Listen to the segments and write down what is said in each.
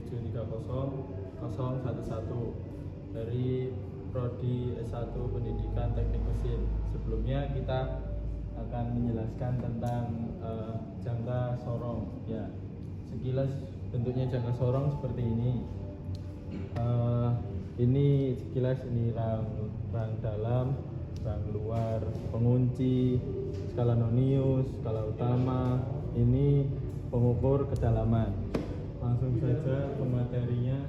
730 dari Prodi S1 Pendidikan Teknik Mesin. Sebelumnya kita akan menjelaskan tentang jangka sorong. Ya, sekilas bentuknya jangka sorong seperti ini. Ini sekilas ini rang dalam, rang luar, pengunci, skala nonius, skala utama. Ini pengukur kedalaman. Langsung saja ke materinya.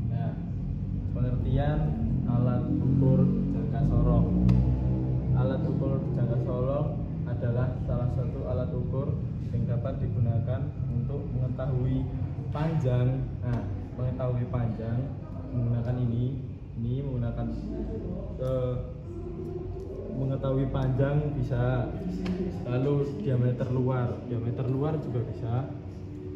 Nah, pengertian alat ukur jangka sorong. Alat ukur jangka sorong adalah salah satu alat ukur yang dapat digunakan untuk mengetahui panjang. Nah, mengetahui panjang menggunakan ini menggunakan mengetahui panjang bisa, lalu diameter luar juga bisa,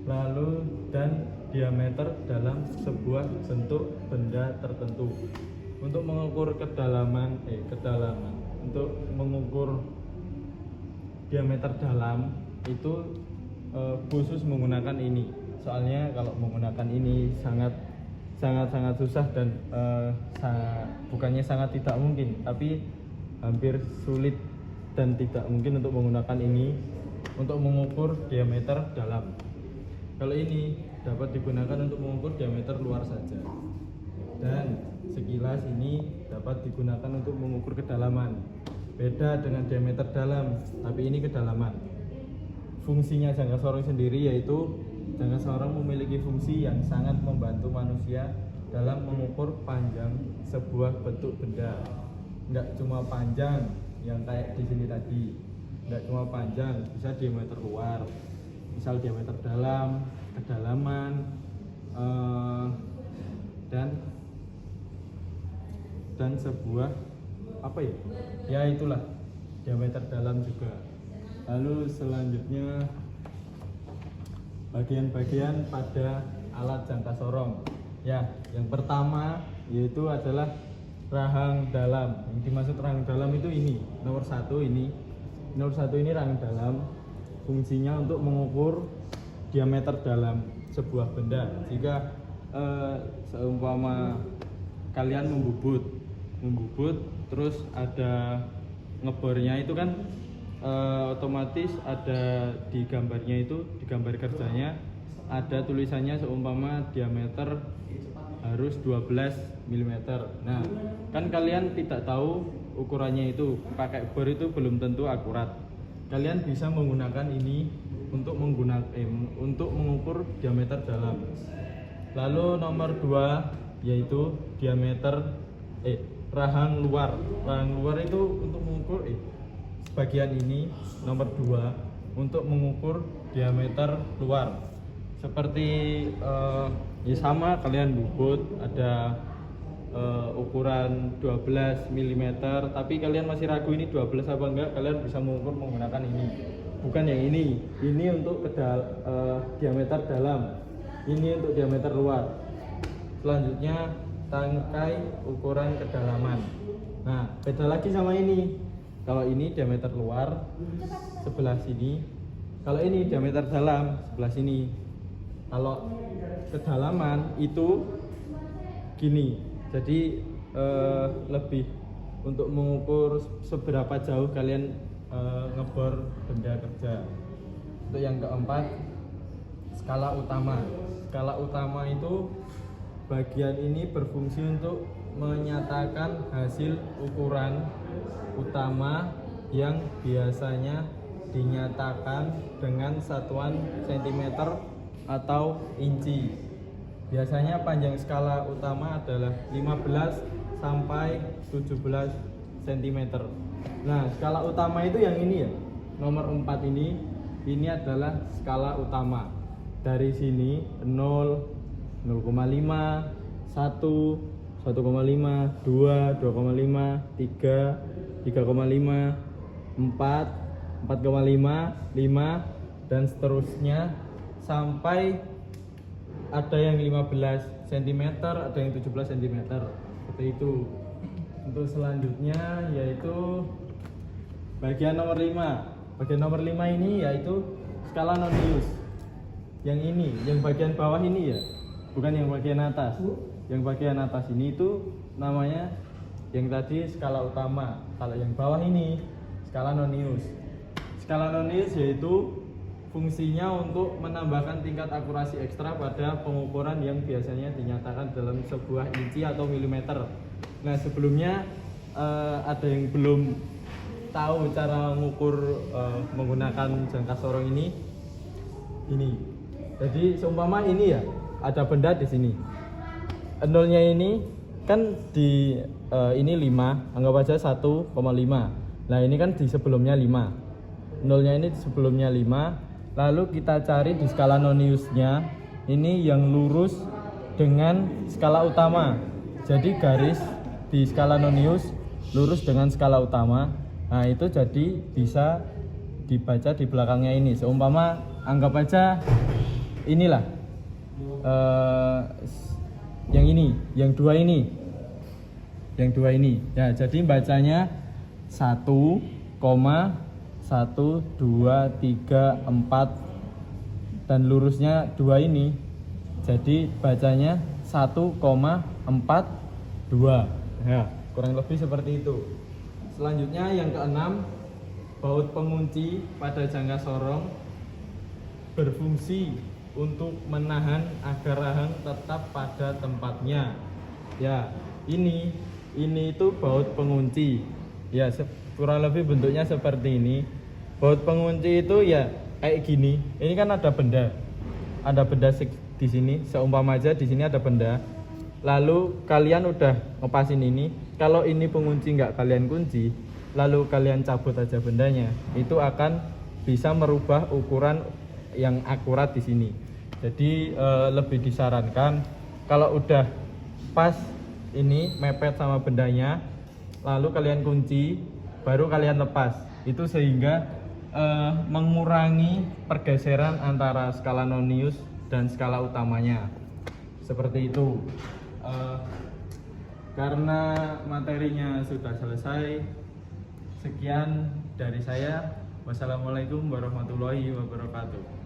lalu dan diameter dalam sebuah bentuk benda tertentu. Untuk mengukur kedalaman untuk mengukur diameter dalam itu khusus menggunakan ini. Soalnya kalau menggunakan ini sangat susah dan bukannya sangat tidak mungkin, tapi hampir sulit dan tidak mungkin untuk menggunakan ini untuk mengukur diameter dalam. Kalau ini dapat digunakan untuk mengukur diameter luar saja, dan sekilas ini dapat digunakan untuk mengukur kedalaman. Beda dengan diameter dalam, tapi ini kedalaman. Fungsinya jangka sorong sendiri yaitu jangka sorong memiliki fungsi yang sangat membantu manusia dalam mengukur panjang sebuah bentuk benda. Tidak cuma panjang yang kayak di sini tadi, tidak cuma panjang, bisa diameter luar, misal diameter dalam, kedalaman, dan sebuah ya itulah diameter dalam juga. Lalu selanjutnya bagian-bagian pada alat jangka sorong. Ya, yang pertama yaitu adalah rahang dalam. Yang dimaksud rahang dalam itu ini, nomor satu ini rahang dalam. Fungsinya untuk mengukur diameter dalam sebuah benda. Jika seumpama kalian membubut terus ada ngebornya itu kan otomatis ada di gambarnya itu, di gambar kerjanya ada tulisannya seumpama diameter harus 12 mm. Nah, kan kalian tidak tahu ukurannya itu, pakai bor itu belum tentu akurat. Kalian bisa menggunakan ini untuk mengukur diameter dalam. Lalu nomor 2 yaitu diameter rahang luar. Rahang luar itu untuk mengukur bagian ini nomor 2 untuk mengukur diameter luar. Seperti ya sama, kalian bubut ada ukuran 12 mm, tapi kalian masih ragu ini 12 apa enggak, kalian bisa mengukur menggunakan ini. Bukan yang ini untuk diameter dalam, ini untuk diameter luar. Selanjutnya tangkai ukuran kedalaman. Nah, beda lagi sama ini. Kalau ini diameter luar sebelah sini, kalau ini diameter dalam sebelah sini. Kalau kedalaman itu gini. Jadi lebih untuk mengukur seberapa jauh kalian ngebor benda kerja. Untuk yang keempat, skala utama. Skala utama itu bagian ini berfungsi untuk menyatakan hasil ukuran utama yang biasanya dinyatakan dengan satuan cm atau inci. Biasanya panjang skala utama adalah 15 sampai 17 cm. Nah, skala utama itu yang ini ya, nomor 4 ini adalah skala utama. Dari sini 0, 0,5, 1, 1,5, 2, 2,5, 3, 3,5, 4, 4,5, 5 dan seterusnya sampai ada yang 15 cm, ada yang 17 cm. Seperti itu. Untuk selanjutnya yaitu bagian nomor 5. Bagian nomor 5 ini yaitu skala Nonius. Yang ini, yang bagian bawah ini ya, bukan yang bagian atas. Yang bagian atas ini itu namanya yang tadi skala utama. Kalau yang bawah ini skala Nonius. Skala Nonius yaitu fungsinya untuk menambahkan tingkat akurasi ekstra pada pengukuran yang biasanya dinyatakan dalam sebuah inci atau milimeter. Nah, sebelumnya ada yang belum tahu cara mengukur menggunakan jangka sorong ini. Jadi seumpama ini ya, ada benda di sini. Nolnya ini kan di ini 5, anggap aja 1,5. Nah, ini kan di sebelumnya 5. Nolnya ini di sebelumnya 5. Lalu kita cari di skala Noniusnya, ini yang lurus dengan skala utama. Jadi garis di skala Nonius lurus dengan skala utama. Nah, itu jadi bisa dibaca di belakangnya ini. Seumpama anggap aja inilah yang ini, yang dua ini. Ya, jadi bacanya 1,1, 2, 3, 4 dan lurusnya 2 ini. Jadi bacanya 1,42. Ya, kurang lebih seperti itu. Selanjutnya yang keenam, baut pengunci pada jangka sorong berfungsi untuk menahan agar rahang tetap pada tempatnya. Ya, ini itu baut pengunci. Ya, kurang lebih bentuknya seperti ini. Baut pengunci itu ya kayak gini. Ini kan ada benda. Ada benda di sini. Seumpama aja di sini ada benda. Lalu kalian udah ngepasin ini. Kalau ini pengunci nggak kalian kunci, lalu kalian cabut aja bendanya, itu akan bisa merubah ukuran yang akurat di sini. Jadi lebih disarankan kalau udah pas ini mepet sama bendanya, lalu kalian kunci, baru kalian lepas. Itu sehingga mengurangi pergeseran antara skala Nonius dan skala utamanya. Seperti itu. Karena materinya sudah selesai, sekian dari saya. Wassalamualaikum warahmatullahi wabarakatuh.